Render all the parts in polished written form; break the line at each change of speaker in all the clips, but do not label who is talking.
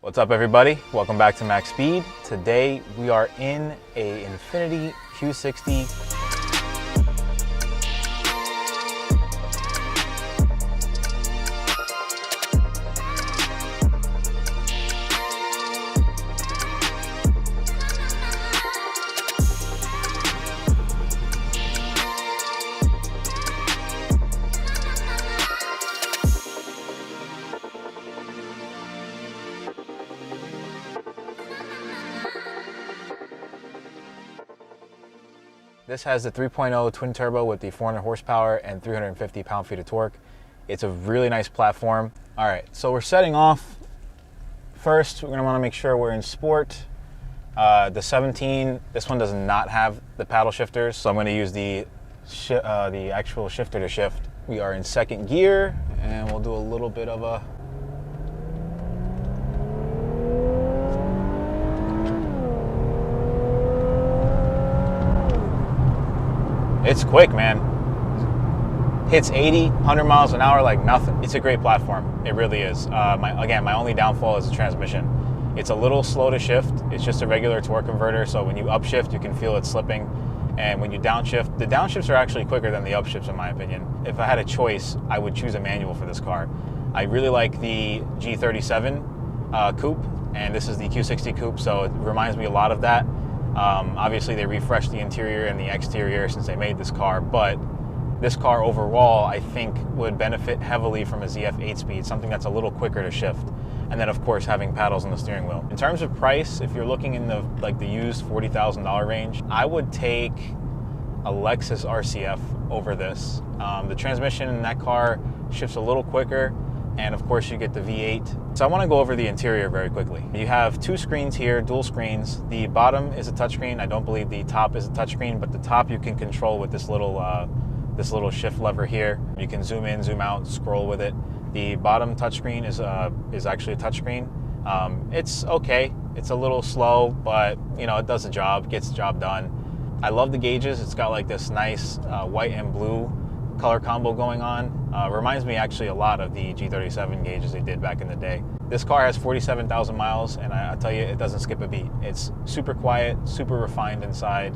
What's up everybody? Welcome back to Max Speed. Today we are in a Infiniti Q60. This has the 3.0 twin turbo with the 400 horsepower and 350 pound-feet of torque. It's a really nice platform. All right, so we're setting off. First, we're gonna wanna make sure we're in sport. The 17, this one does not have the paddle shifters, so I'm gonna use the actual shifter to shift. We are in second gear, and we'll do a little bit of a It's quick, man. Hits 80, 100 miles an hour like nothing. It's a great platform. It really is. My only downfall is the transmission. It's a little slow to shift. It's just a regular torque converter, so when you upshift, you can feel it slipping. And when you downshift, the downshifts are actually quicker than the upshifts in my opinion. If I had a choice, I would choose a manual for this car. I really like the G37 Coupe, and this is the Q60 Coupe, so it reminds me a lot of that. Obviously they refreshed the interior and the exterior since they made this car, but this car overall I think would benefit heavily from a ZF 8-speed, something that's a little quicker to shift, and then of course having paddles on the steering wheel. In terms of price, if you're looking in the used $40,000 range, I would take a Lexus RCF over this. The transmission in that car shifts a little quicker, and of course you get the V8. So I want to go over the interior very quickly. You have two screens here, dual screens. The bottom is a touchscreen. I don't believe the top is a touchscreen, but the top you can control with this little shift lever here. You can zoom in, zoom out, scroll with it. The bottom touchscreen is actually a touchscreen. It's okay. It's a little slow, but you know, it does the job, gets the job done. I love the gauges. It's got like this nice white and blue color combo going on. Reminds me actually a lot of the G37 gauges they did back in the day. This car has 47,000 miles, and I tell you, it doesn't skip a beat. It's super quiet, super refined inside.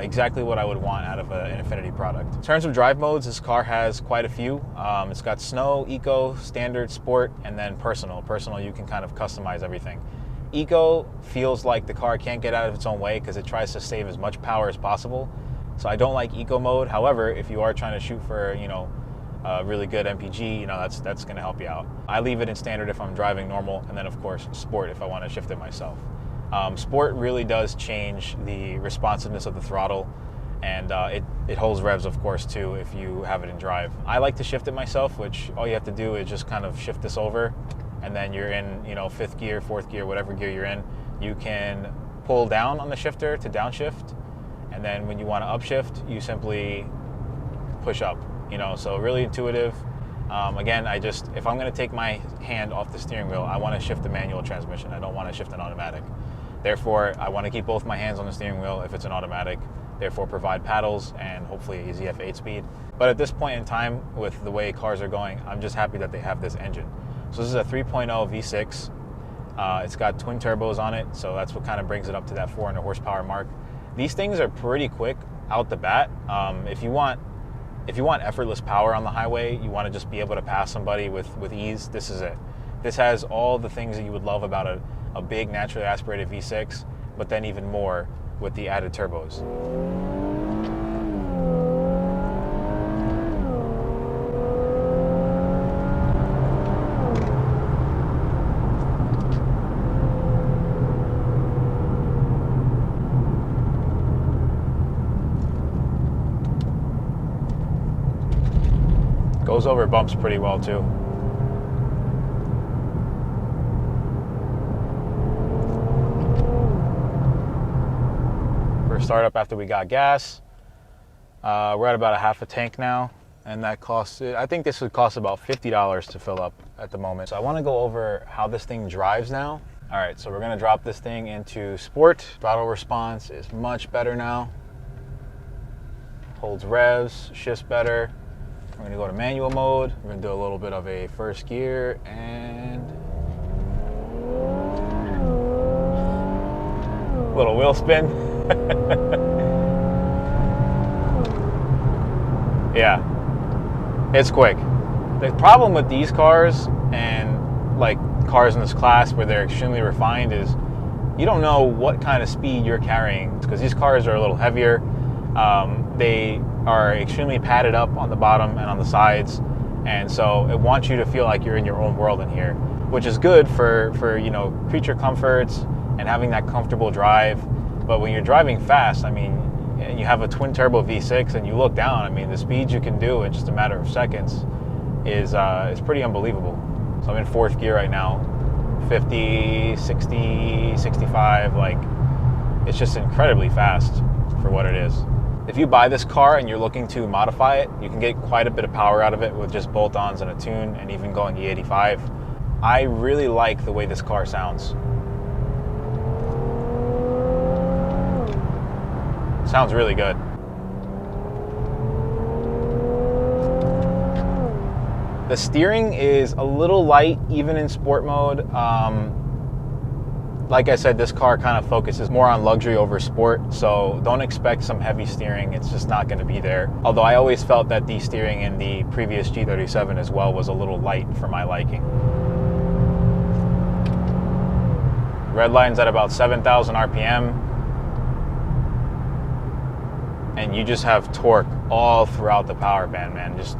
Exactly what I would want out of an Infiniti product. In terms of drive modes, this car has quite a few. It's got snow, eco, standard, sport, and then personal. Personal, you can kind of customize everything. Eco feels like the car can't get out of its own way because it tries to save as much power as possible. So I don't like eco mode. However, if you are trying to shoot for, you know, a really good MPG, you know, that's gonna help you out. I leave it in standard if I'm driving normal, and then of course sport if I want to shift it myself. Sport really does change the responsiveness of the throttle, and it holds revs of course too if you have it in drive. I like to shift it myself, which all you have to do is just kind of shift this over, and then you're in, you know, fifth gear, fourth gear, whatever gear you're in. You can pull down on the shifter to downshift, and then when you want to upshift, you simply push up, you know, so really intuitive. Again, if I'm going to take my hand off the steering wheel, I want to shift the manual transmission. I don't want to shift an automatic. Therefore, I want to keep both my hands on the steering wheel if it's an automatic, therefore provide paddles and hopefully a ZF 8-speed. But at this point in time, with the way cars are going, I'm just happy that they have this engine. So this is a 3.0 V6. It's got twin turbos on it, so that's what kind of brings it up to that 400 horsepower mark. These things are pretty quick out the bat. If you want effortless power on the highway, you want to just be able to pass somebody with ease, this is it. This has all the things that you would love about a big naturally aspirated V6, but then even more with the added turbos. Goes over bumps pretty well too. For a startup after we got gas, we're at about a half a tank now, and that costs, I think this would cost about $50 to fill up at the moment. So I want to go over how this thing drives now. All right, so we're going to drop this thing into sport. Throttle response is much better now. Holds revs, shifts better. We're gonna go to manual mode. We're gonna do a little bit of a first gear, and Little wheel spin. Yeah, it's quick. The problem with these cars and like cars in this class where they're extremely refined is you don't know what kind of speed you're carrying, because these cars are a little heavier. They are extremely padded up on the bottom and on the sides, and so it wants you to feel like you're in your own world in here, which is good for you know, creature comforts and having that comfortable drive. But when you're driving fast, I mean, and you have a twin turbo V6 and you look down, I mean, the speeds you can do in just a matter of seconds is pretty unbelievable. So I'm in 4th gear right now, 50, 60, 65, like, it's just incredibly fast for what it is. If you buy this car and you're looking to modify it, you can get quite a bit of power out of it with just bolt-ons and a tune and even going E85. I really like the way this car sounds. Sounds really good. The steering is a little light, even in sport mode. Like I said, this car kind of focuses more on luxury over sport, so don't expect some heavy steering. It's just not going to be there. Although I always felt that the steering in the previous G37 as well was a little light for my liking. Red line's at about 7,000 RPM. And you just have torque all throughout the power band, man. Just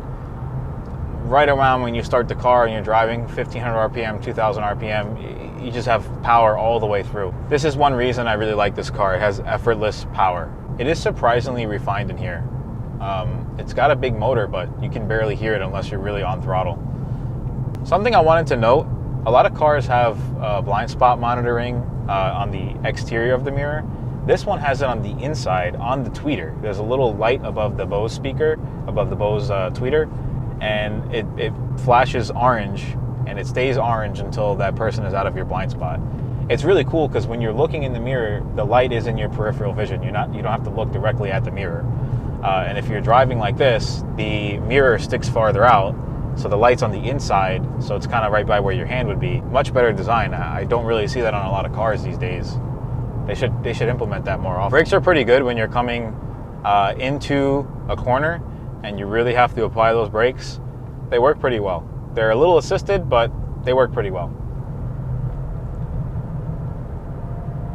right around when you start the car and you're driving 1,500 RPM, 2,000 RPM, you just have power all the way through. This is one reason I really like this car. It has effortless power. It is surprisingly refined in here. It's got a big motor, but you can barely hear it unless you're really on throttle. Something I wanted to note, a lot of cars have blind spot monitoring on the exterior of the mirror. This one has it on the inside, on the tweeter. There's a little light above the Bose speaker, above the Bose tweeter, and it flashes orange, and it stays orange until that person is out of your blind spot. It's really cool because when you're looking in the mirror, the light is in your peripheral vision. You don't have to look directly at the mirror. And if you're driving like this, the mirror sticks farther out, so the light's on the inside, so it's kind of right by where your hand would be. Much better design. I don't really see that on a lot of cars these days. They should implement that more often. Brakes are pretty good when you're coming into a corner and you really have to apply those brakes. They work pretty well. They're a little assisted, but they work pretty well.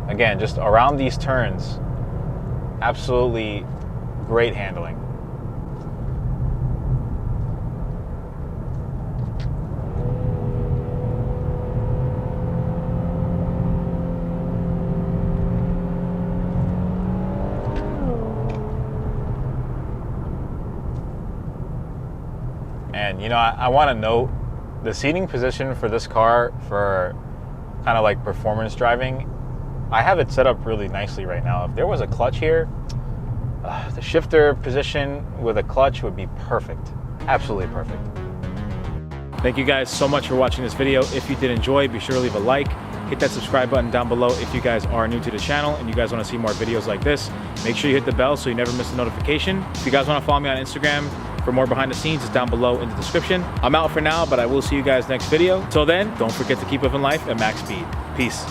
Again, just around these turns, absolutely great handling. And you know, I want to note the seating position for this car for kind of like performance driving. I have it set up really nicely right now. If there was a clutch here, the shifter position with a clutch would be perfect. Absolutely perfect. Thank you guys so much for watching this video. If you did enjoy, be sure to leave a like. Hit that subscribe button down below if you guys are new to the channel and you guys want to see more videos like this. Make sure you hit the bell so you never miss a notification. If you guys want to follow me on Instagram for more behind the scenes, it's down below in the description. I'm out for now, but I will see you guys next video. Till then, don't forget to keep living life at max speed. Peace.